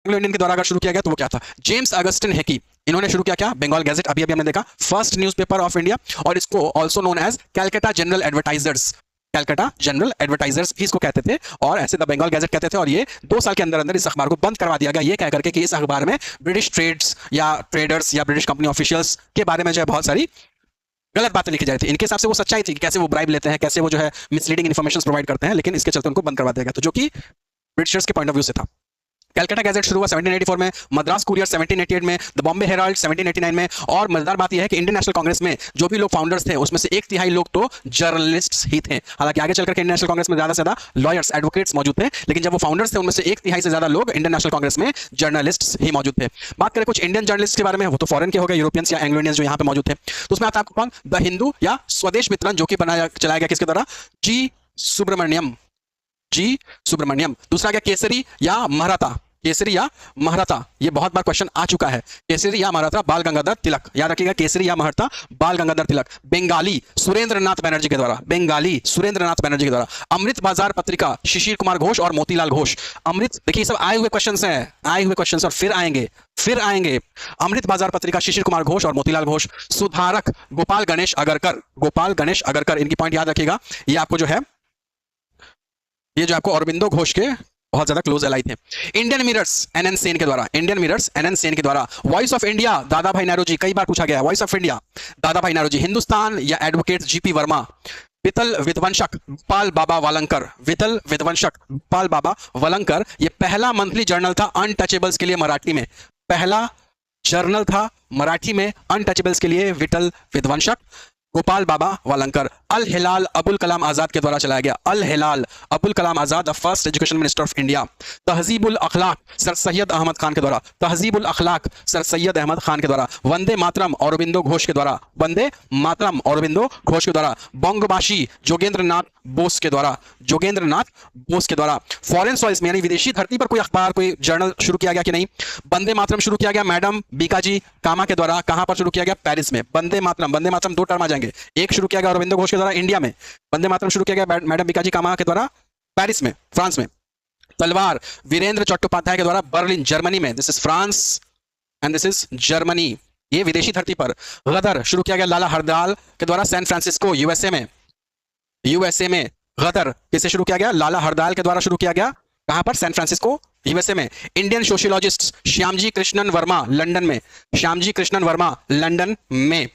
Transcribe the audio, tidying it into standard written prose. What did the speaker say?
Anglo Indian के द्वारा अगर शुरू किया गया तो वो क्या था? जेम्स अगस्टिन हेकी, इन्होंने शुरू किया क्या? बंगाल गैजेट, अभी अभी हमने देखा, फर्स्ट न्यूज़पेपर ऑफ इंडिया, और इसको also known as Calcutta general advertisers, Calcutta general advertisers भी इसको कहते थे, और ऐसे द बंगाल गैजेट कहते थे। और ये 2 साल के अंदर अंदर इस अखबार को बंद करवा दिया गया, ये कह करके कि इस अखबार में ब्रिटिश ट्रेड्स या ट्रेडर्स या ब्रिटिश कंपनी ऑफिशियल्स के बारे में जो है बहुत सारी गलत बातें लिखी जा रही थी। इनके हिसाब से वो सच्चाई थी कि कैसे वो ब्राइब लेते हैं, कैसे वो जो है मिसलीडिंग इन्फॉर्मेशन प्रोवाइड करते हैं, लेकिन इसके चलते उनको बंद करवा दिया गया, तो जो कि ब्रिटिशर्स के पॉइंट ऑफ व्यू से था। कैलकाटा गैजेट शुरू हुआ 1784 में, मद्रास कुरियर 1788 में, द बॉम्बे हेराल्ड 1789 में। और मजेदार बात यह है कि इंडियन नेशनल कांग्रेस में जो भी लोग फाउंडर्स थे उसमें से 1/3 लोग तो जर्नलिस्ट्स ही थे। हालांकि आगे चलकर इंडियन नेशनल कांग्रेस में ज्यादा से ज्यादा लॉयर्स, एडवोकेट्स मौजूद थे, लेकिन जब वो फाउंडर्स थे उनमें से 1/3 से ज्यादा लोग इंडियन नेशनल कांग्रेस में जर्नलिस्ट्स ही मौजूद थे। बात करें कुछ इंडियन जर्नलिस्ट के बारे में, वो तो फॉरेन के हो गए, यूरोपियंस या एंग्लो इंडियंस जो यहाँ पे मौजूद थे। तो उसमें आता है आपको कौन? द हिंदू या स्वदेश मित्रन, जो कि चलाया गया किसके द्वारा? जी सुब्रमण्यम, जी सुब्रमण्यम। दूसरा क्या? केसरी या महराता, केसरी या महराता, ये बहुत बार क्वेश्चन आ चुका है। केसरी या महराता, बाल गंगाधर तिलक, याद रखिएगा, केसरी या महराता, बाल गंगाधर तिलक। बंगाली, सुरेंद्र नाथ बनर्जी के द्वारा, बंगाली सुरेंद्र नाथ बनर्जी के द्वारा। अमृत बाजार पत्रिका, शिशिर कुमार घोष और मोतीलाल घोष। अमृत, देखिए सब आए हुए क्वेश्चंस हैं, आए हुए क्वेश्चंस, और फिर आएंगे, फिर आएंगे। अमृत बाजार पत्रिका, शिशिर कुमार घोष और मोतीलाल घोष। सुधारक, गोपाल गणेश अगरकर, गोपाल गणेश अगरकर, इनकी पॉइंट याद रखिएगा। ये आपको जो है, ये जो आपको अरबिंदो घोष के बहुत ज्यादा क्लोज एलाई थे। इंडियन मिरर्स, एनएन सेन के द्वारा, इंडियन मिरर्स एनएन सेन के द्वारा। वॉइस ऑफ इंडिया, दादा भाई नौरोजी, कई बार पूछा गया है, वॉइस ऑफ इंडिया दादा भाई नौरोजी। हिंदुस्तान या एडवोकेट जीपी वर्मा। वितल विध्वंसक, गोपाल बाबा वालंकर, वितल विध्वंसक, गोपाल बाबा वालंकर। ये पहला मंथली जर्नल था अनटचेबल्स के लिए मराठी में, पहला जर्नल था मराठी में अनटचेबल्स के लिए, वितल विध्वंसक, गोपाल बाबा वालंकर। अल हिलाल अबुल कलाम आजाद के द्वारा चलाया गया, Al Hilal Abul Kalam Azad, the first education minister of India. Tahzibul Akhlaq, sir Syed Ahmad Khan के द्वारा, तहजीबुल अखलाक, सर सैयद अहमद खान के द्वारा। वंदे मातरम, अरबिंदो घोष के द्वारा, वंदे मातरम, अरबिंदो घोष के द्वारा। बंगबाशी, जोगेंद्र नाथ बोस के द्वारा, जोगेंद्र नाथ बोस के द्वारा। फॉरेन सॉइल्स में यानी विदेशी धरती पर कोई अखबार, कोई जर्नल शुरू किया गया कि नहीं? वंदे मातरम शुरू किया गया मैडम बीकाजी कामा के द्वारा। कहां पर शुरू किया गया? पेरिस में। वंदे मातरम, वंदे मातरम 2 टर्म आ जाएंगे, एक शुरू किया गया अरबिंदो घोष के द्वारा इंडिया में, वंदे मातरम शुरू किया गया मैडम बीकाजी कामा के द्वारा पेरिस में, फ्रांस में। तलवार, वीरेंद्र चट्टोपाध्याय के द्वारा बर्लिन जर्मनी में, this is France and this is Germany, ये विदेशी धरती पर। गदर शुरू किया गया लाला हरदयाल के द्वारा सैन फ्रांसिस्को यूएसए में, यूएसए में। गदर किसे शुरू किया गया? लाला हरदयाल के द्वारा शुरू किया गया, कहां पर? सैन फ्रांसिस्को यूएसए में। Indian sociologist Shyamji Krishnan Verma London में, श्यामजी कृष्णन वर्मा लंदन में।